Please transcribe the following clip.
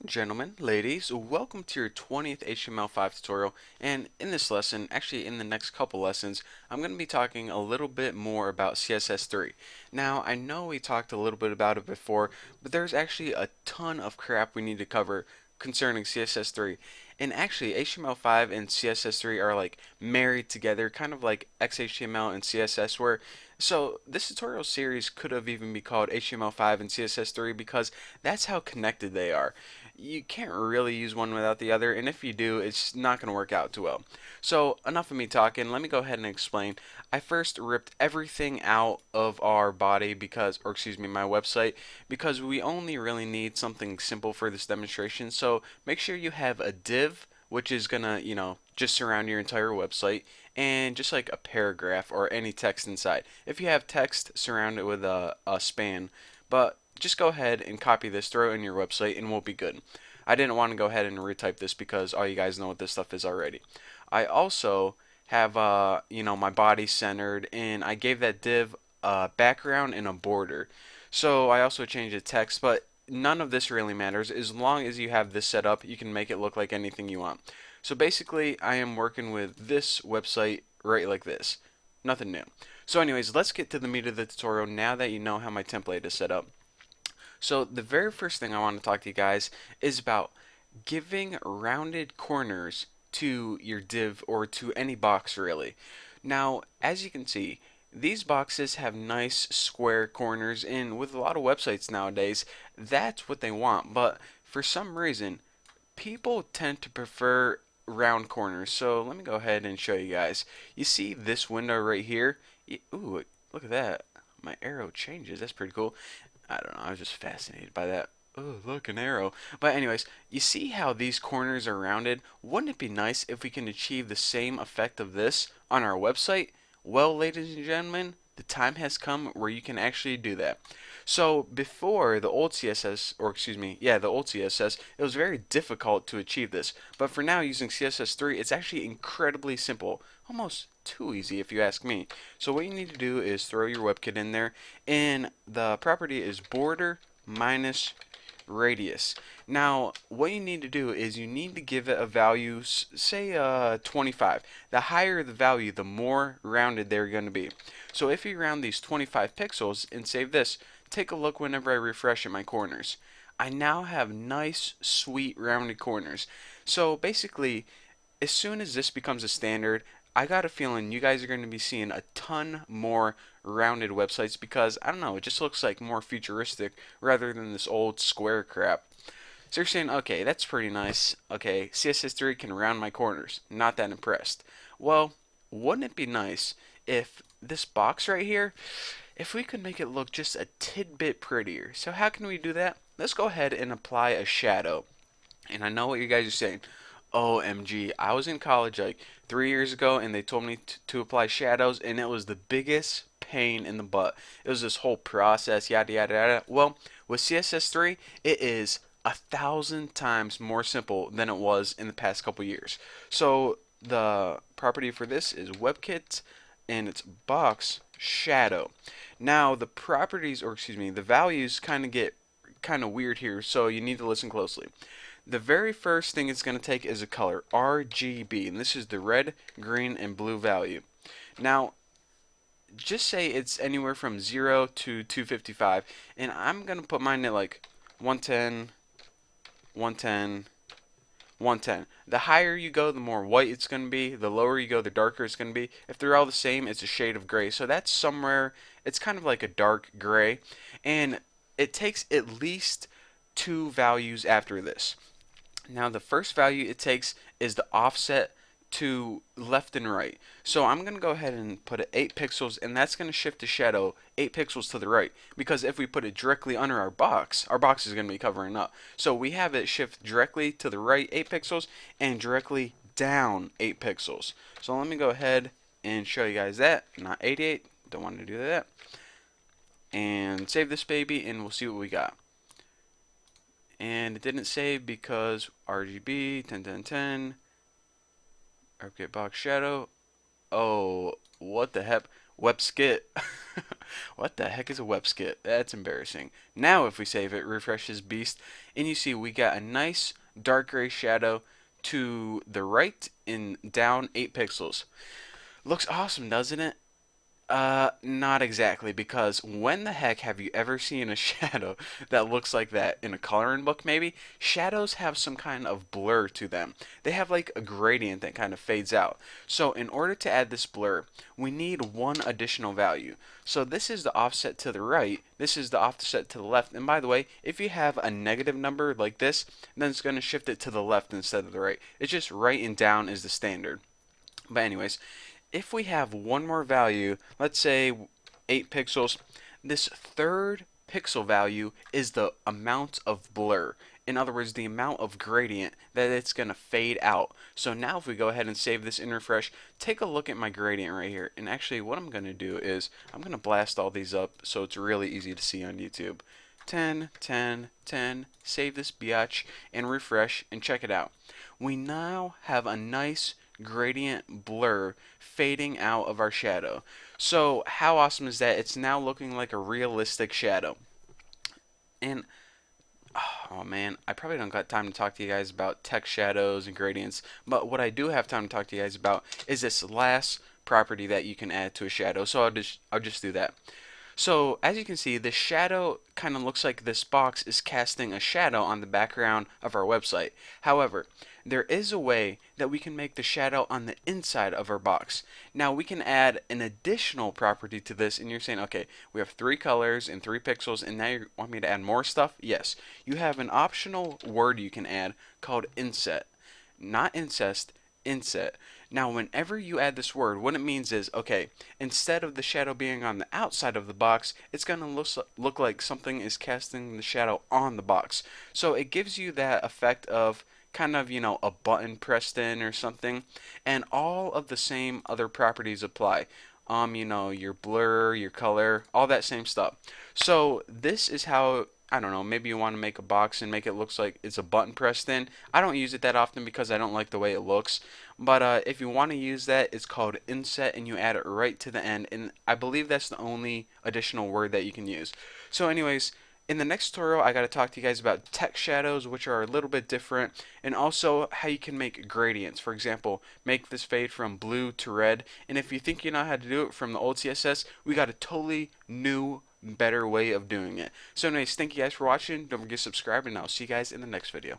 Gentlemen, ladies, welcome to your 20th HTML5 tutorial, and in this lesson, actually in the next couple lessons, I'm going to be talking a little bit more about CSS3. Now, I know we talked a little bit about it before, but there's actually a ton of crap we need to cover concerning CSS3. And actually, HTML5 and CSS3 are like married together, kind of like XHTML and CSS were. So this tutorial series could have even be called HTML5 and CSS3 because that's how connected they are. You can't really use one without the other, and if you do, it's not going to work out too well. So, enough of me talking. Let me go ahead and explain. I first ripped everything out of our body or excuse me, my website, because we only really need something simple for this demonstration. So, make sure you have a div, which is going to, just surround your entire website, and just like a paragraph or any text inside. If you have text, surround it with a span. But just go ahead and copy this, throw it in your website, and we'll be good. I didn't want to go ahead and retype this because all you guys know what this stuff is already. I also have my body centered, and I gave that div a background and a border. So I also changed the text, but none of this really matters. As long as you have this set up, you can make it look like anything you want. So basically, I am working with this website right like this. Nothing new. So anyways, let's get to the meat of the tutorial now that you know how my template is set up. So the very first thing I want to talk to you guys is about giving rounded corners to your div or to any box really. Now, as you can see, these boxes have nice square corners, and with a lot of websites nowadays, that's what they want. But for some reason, people tend to prefer round corners. So let me go ahead and show you guys. You see this window right here? Ooh, look at that. My arrow changes. That's pretty cool. I don't know. I was just fascinated by that. Oh, look, an arrow. But anyways, you see how these corners are rounded? Wouldn't it be nice if we can achieve the same effect of this on our website? Well, ladies and gentlemen, the time has come where you can actually do that. So before the old CSS, or excuse me, yeah, the old CSS, it was very difficult to achieve this. But for now, using CSS3, it's actually incredibly simple. Almost too easy if you ask me. So what you need to do is throw your WebKit in there, and the property is border minus radius. Now, what you need to do is you need to give it a value, say 25. The higher the value, the more rounded they're going to be. So if you round these 25 pixels and save this, take a look whenever I refresh in my corners. I now have nice, sweet, rounded corners. So basically, as soon as this becomes a standard, I got a feeling you guys are going to be seeing a ton more rounded websites because, I don't know, it just looks like more futuristic rather than this old square crap. So you're saying, okay, that's pretty nice. Okay, CSS3 can round my corners. Not that impressed. Well, wouldn't it be nice if this box right here, if we could make it look just a tidbit prettier? So how can we do that? Let's go ahead and apply a shadow. And I know what you guys are saying. OMG, I was in college like 3 years ago and they told me to apply shadows, and it was the biggest pain in the butt. It was this whole process, yada yada yada. Well, with CSS3, it is 1,000 times more simple than it was in the past couple years. So the property for this is WebKit and its box shadow. Now the properties, or excuse me, the values kind of get kind of weird here, so you need to listen closely. The very first thing it's going to take is a color, RGB, and this is the red, green, and blue value. Now, just say it's anywhere from 0 to 255, and I'm going to put mine at like 110, 110, 110. The higher you go, the more white it's going to be. The lower you go, the darker it's going to be. If they're all the same, it's a shade of gray. So that's somewhere, it's kind of like a dark gray. And it takes at least two values after this. Now the first value it takes is the offset to left and right. So I'm going to go ahead and put it 8 pixels, and that's going to shift the shadow 8 pixels to the right, because if we put it directly under our box is going to be covering up. So we have it shift directly to the right 8 pixels and directly down 8 pixels. So let me go ahead and show you guys that. Not 88, don't want to do that. And save this baby and we'll see what we got. And it didn't save because RGB 10 10 10. Okay, box shadow. Oh, what the heck? Web skit. What the heck is a web skit? That's embarrassing. Now if we save it, refresh this beast, and you see we got a nice dark gray shadow to the right in down 8 pixels. Looks awesome, doesn't it? Not exactly, because when the heck have you ever seen a shadow that looks like that in a coloring book, maybe? Shadows have some kind of blur to them. They have like a gradient that kind of fades out. So in order to add this blur, we need one additional value. So this is the offset to the right, this is the offset to the left, and by the way, if you have a negative number like this, then it's going to shift it to the left instead of the right. It's just right and down is the standard. But anyways, if we have one more value, let's say 8 pixels, this third pixel value is the amount of blur. In other words, the amount of gradient that it's going to fade out. So now if we go ahead and save this and refresh, take a look at my gradient right here. And actually what I'm going to do is I'm going to blast all these up so it's really easy to see on YouTube. 10, 10, 10, save this biatch and refresh and check it out. We now have a nice gradient blur fading out of our shadow. So how awesome is that? It's now looking like a realistic shadow. And oh man, I probably don't got time to talk to you guys about text shadows and gradients, but what I do have time to talk to you guys about is this last property that you can add to a shadow. So I'll just do that. So as you can see, the shadow kind of looks like this box is casting a shadow on the background of our website. However, there is a way that we can make the shadow on the inside of our box. Now we can add an additional property to this, and you're saying, okay, we have 3 colors and 3 pixels, and now you want me to add more stuff? Yes. You have an optional word you can add called inset. Not incest, inset. Now, whenever you add this word, what it means is, okay, instead of the shadow being on the outside of the box, it's going to look like something is casting the shadow on the box. So it gives you that effect of kind of, a button pressed in or something, and all of the same other properties apply. Your blur, your color, all that same stuff. So this is how, I don't know, maybe you want to make a box and make it looks like it's a button pressed in. I don't use it that often because I don't like the way it looks. But if you want to use that, it's called inset, and you add it right to the end. And I believe that's the only additional word that you can use. So anyways, in the next tutorial, I got to talk to you guys about text shadows, which are a little bit different, and also how you can make gradients. For example, make this fade from blue to red. And if you think you know how to do it from the old CSS, we got a totally new, better way of doing it. So anyways, thank you guys for watching. Don't forget to subscribe, and I'll see you guys in the next video.